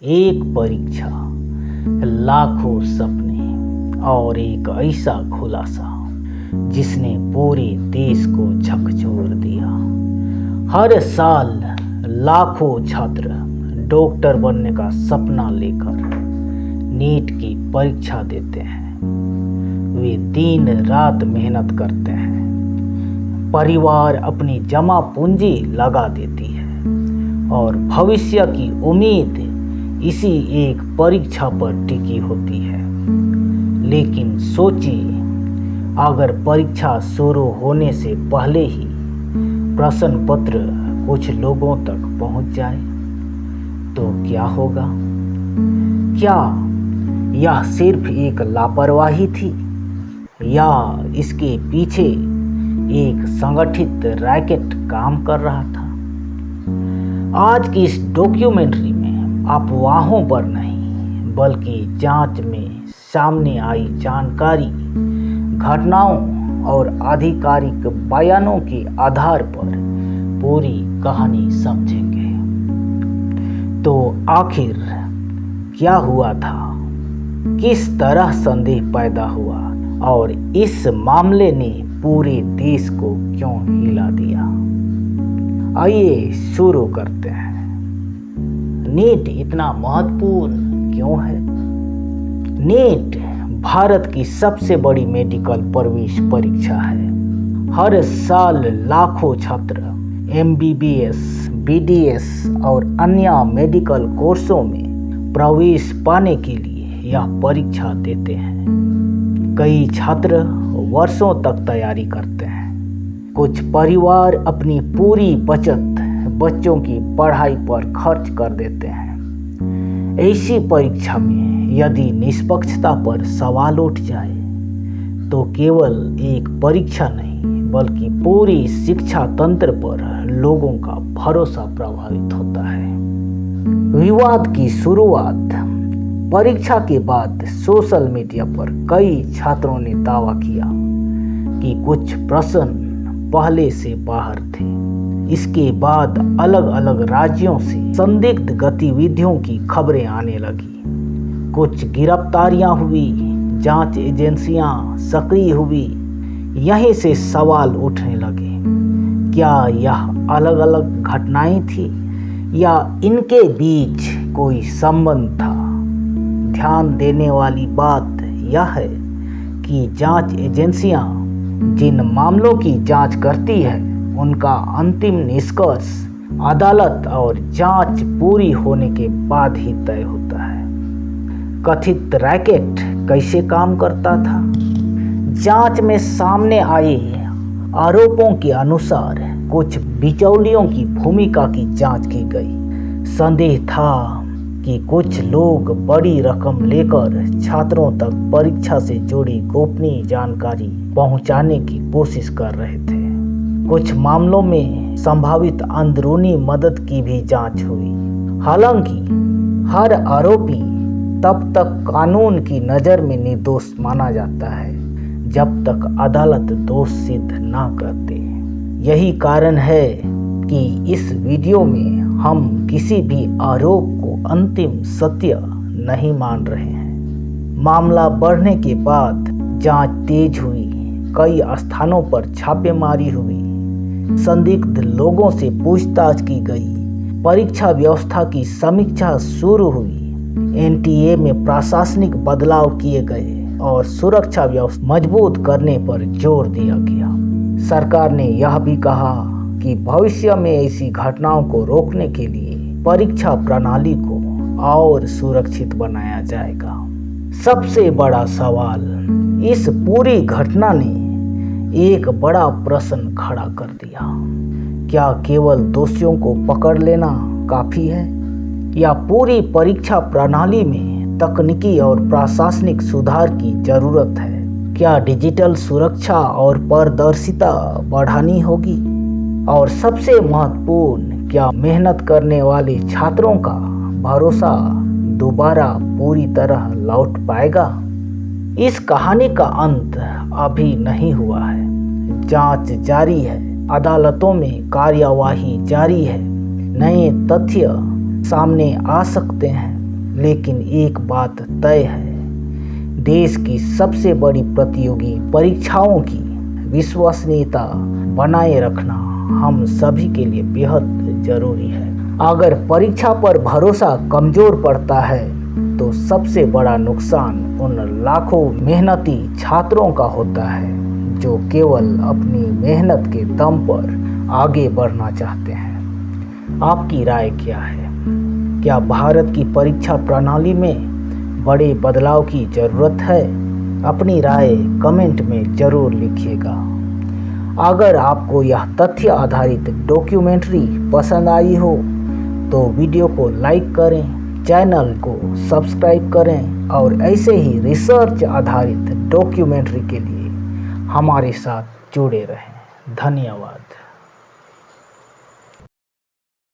एक परीक्षा, लाखों सपने और एक ऐसा खुलासा जिसने पूरे देश को झकझोर दिया। हर साल लाखों छात्र डॉक्टर बनने का सपना लेकर नीट की परीक्षा देते हैं। वे दिन रात मेहनत करते हैं, परिवार अपनी जमा पूंजी लगा देती है और भविष्य की उम्मीद इसी एक परीक्षा पर टिकी होती है। लेकिन सोचिए, अगर परीक्षा शुरू होने से पहले ही प्रश्न पत्र कुछ लोगों तक पहुंच जाए तो क्या होगा? क्या यह सिर्फ एक लापरवाही थी या इसके पीछे एक संगठित रैकेट काम कर रहा था? आज की इस डॉक्यूमेंट्री में अफवाहों पर नहीं बल्कि जांच में सामने आई जानकारी, घटनाओं और आधिकारिक बयानों के आधार पर पूरी कहानी समझेंगे। तो आखिर क्या हुआ था, किस तरह संदेह पैदा हुआ और इस मामले ने पूरे देश को क्यों हिला दिया? आइए शुरू करते हैं। नीट इतना महत्वपूर्ण क्यों है? नीट भारत की सबसे बड़ी मेडिकल प्रवेश परीक्षा है। हर साल लाखों छात्र MBBS, BDS और अन्य मेडिकल कोर्सों में प्रवेश पाने के लिए यह परीक्षा देते हैं। कई छात्र वर्षों तक तैयारी करते हैं। कुछ परिवार अपनी पूरी बचत बच्चों की पढ़ाई पर खर्च कर देते हैं। ऐसी परीक्षा में यदि निष्पक्षता पर सवाल उठ जाए तो केवल एक परीक्षा नहीं बल्कि पूरी शिक्षा तंत्र पर लोगों का भरोसा प्रभावित होता है। विवाद की शुरुआत परीक्षा के बाद सोशल मीडिया पर कई छात्रों ने दावा किया कि कुछ प्रश्न पहले से बाहर थे। इसके बाद अलग अलग राज्यों से संदिग्ध गतिविधियों की खबरें आने लगी। कुछ गिरफ्तारियां हुई, जांच एजेंसियां सक्रिय हुई। यहीं से सवाल उठने लगे, क्या यह अलग अलग घटनाएं थी या इनके बीच कोई संबंध था? ध्यान देने वाली बात यह है कि जांच एजेंसियां जिन मामलों की जांच करती है उनका अंतिम निष्कर्ष अदालत और जांच पूरी होने के बाद ही तय होता है। कथित रैकेट कैसे काम करता था? जांच में सामने आए आरोपों के अनुसार कुछ बिचौलियों की भूमिका की जांच की गई। संदेह था कि कुछ लोग बड़ी रकम लेकर छात्रों तक परीक्षा से जुड़ी गोपनीय जानकारी पहुंचाने की कोशिश कर रहे थे। कुछ मामलों में संभावित अंदरूनी मदद की भी जांच हुई। हालांकि हर आरोपी तब तक कानून की नज़र में निर्दोष माना जाता है जब तक अदालत दोष सिद्ध ना करते। यही कारण है कि इस वीडियो में हम किसी भी आरोप को अंतिम सत्य नहीं मान रहे हैं। मामला बढ़ने के बाद जांच तेज हुई, कई स्थानों पर छापेमारी हुई, संदिग्ध लोगों से पूछताछ की गई, परीक्षा व्यवस्था की समीक्षा शुरू हुई, NTA में प्रशासनिक बदलाव किए गए और सुरक्षा व्यवस्था मजबूत करने पर जोर दिया गया। सरकार ने यह भी कहा कि भविष्य में ऐसी घटनाओं को रोकने के लिए परीक्षा प्रणाली को और सुरक्षित बनाया जाएगा। सबसे बड़ा सवाल, इस पूरी घटना ने एक बड़ा प्रश्न खड़ा कर दिया। क्या केवल दोषियों को पकड़ लेना काफी है या पूरी परीक्षा प्रणाली में तकनीकी और प्रशासनिक सुधार की जरूरत है? क्या डिजिटल सुरक्षा और पारदर्शिता बढ़ानी होगी? और सबसे महत्वपूर्ण, क्या मेहनत करने वाले छात्रों का भरोसा दोबारा पूरी तरह लौट पाएगा? इस कहानी का अंत अभी नहीं हुआ है। जांच जारी है, अदालतों में कार्यवाही जारी है, नए तथ्य सामने आ सकते हैं लेकिन एक बात तय है, देश की सबसे बड़ी प्रतियोगी परीक्षाओं की विश्वसनीयता बनाए रखना हम सभी के लिए बेहद जरूरी है। अगर परीक्षा पर भरोसा कमजोर पड़ता है तो सबसे बड़ा नुकसान उन लाखों मेहनती छात्रों का होता है जो केवल अपनी मेहनत के दम पर आगे बढ़ना चाहते हैं। आपकी राय क्या है? क्या भारत की परीक्षा प्रणाली में बड़े बदलाव की ज़रूरत है? अपनी राय कमेंट में ज़रूर लिखिएगा। अगर आपको यह तथ्य आधारित डॉक्यूमेंट्री पसंद आई हो तो वीडियो को लाइक करें, चैनल को सब्सक्राइब करें और ऐसे ही रिसर्च आधारित डॉक्यूमेंट्री के लिए हमारे साथ जुड़े रहें। धन्यवाद।